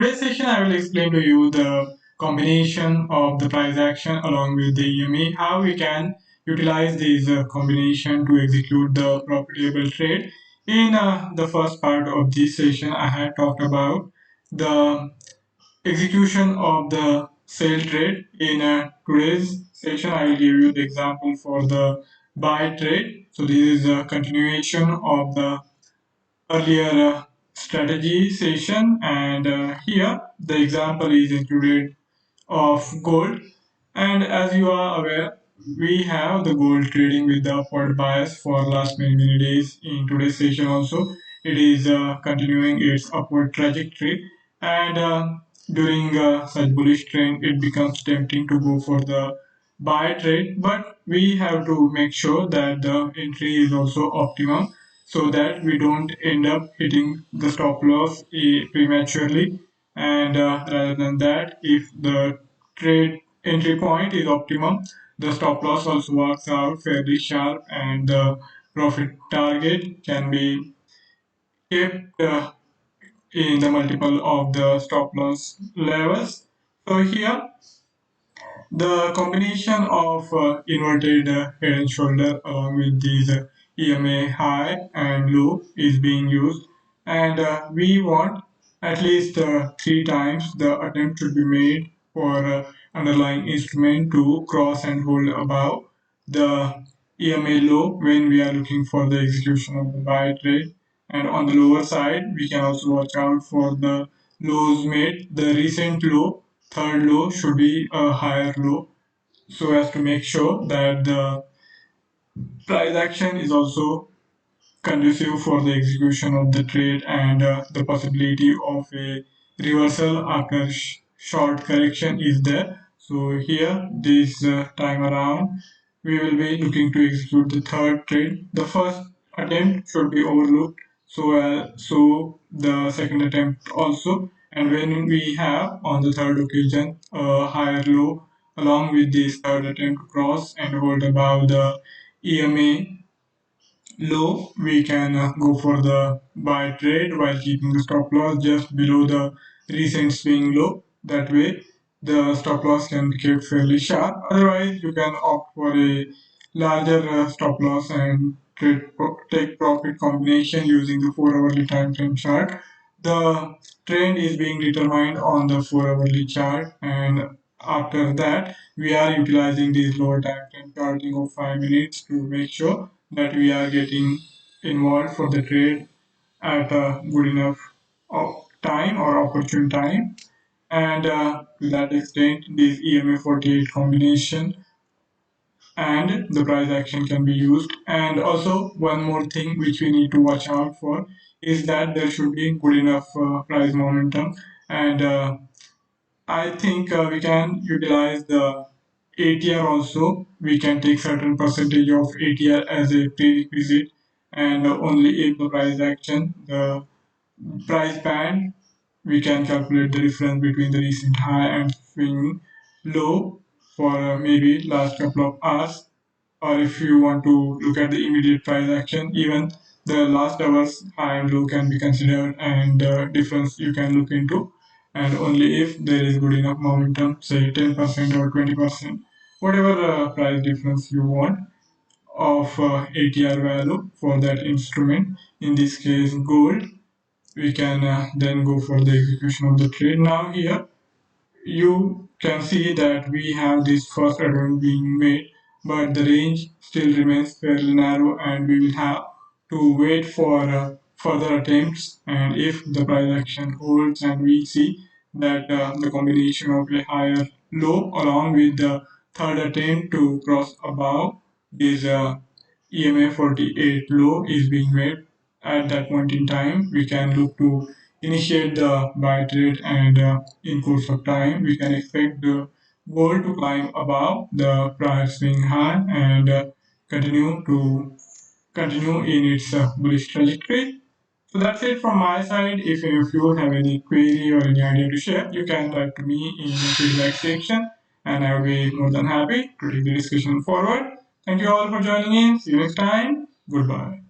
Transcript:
Today's session, I will explain to you the combination of the price action along with the EMA, how we can utilize this combination to execute the profitable trade. In the first part of this session, I had talked about the execution of the sale trade. In today's session, I will give you the example for the buy trade. So this is a continuation of the earlier strategy session, and here the example is included of gold. And as you are aware, we have the gold trading with the upward bias for last many days. In today's session also, it is continuing its upward trajectory, and during such bullish trend it becomes tempting to go for the buy trade, but we have to make sure that the entry is also optimum so that we don't end up hitting the stop loss prematurely. And rather than that, if the trade entry point is optimum, the stop loss also works out fairly sharp, and the profit target can be kept in the multiple of the stop loss levels. So here the combination of inverted head and shoulder along with these EMA high and low is being used, and we want at least three times the attempt should be made for underlying instrument to cross and hold above the EMA low when we are looking for the execution of the buy trade. And on the lower side, we can also watch out for the lows made. The recent low, third low, should be a higher low so as to make sure that the price action is also conducive for the execution of the trade, and the possibility of a reversal after short correction is there. So here this time around we will be looking to execute the third trade. The first attempt should be overlooked, so the second attempt also. And when we have on the third occasion a higher low along with this third attempt to cross and hold above the EMA low, we can go for the buy trade while keeping the stop loss just below the recent swing low. That way, the stop loss can be kept fairly sharp. Otherwise, you can opt for a larger stop loss and take profit combination using the 4 hourly time frame chart. The trend is being determined on the 4 hourly chart, and after that, we are utilizing this lower time frame charting of 5 minutes to make sure that we are getting involved for the trade at a good enough time or opportune time. And to that extent, this EMA 48 combination and the price action can be used. And also, one more thing which we need to watch out for is that there should be good enough price momentum. And I think we can utilize the ATR also. We can take certain percentage of ATR as a prerequisite, and only if the price action, the price band, we can calculate the difference between the recent high and swing low for maybe last couple of hours. Or if you want to look at the immediate price action, even the last hour's high and low can be considered, and difference you can look into. And only if there is good enough momentum, say 10% or 20%, whatever price difference you want of ATR value for that instrument, in this case gold, we can then go for the execution of the trade. Now here you can see that we have this first attempt being made, but the range still remains fairly narrow, and we will have to wait for further attempts. And if the price action holds and we see that the combination of a higher low along with the third attempt to cross above this EMA 48 low is being made, at that point in time we can look to initiate the buy trade, and in course of time we can expect the gold to climb above the prior swing high, and continue in its bullish trajectory. So that's it from my side. If any of you have any query or any idea to share, you can write to me in the feedback section, and I will be more than happy to take the discussion forward. Thank you all for joining in. See you next time. Goodbye.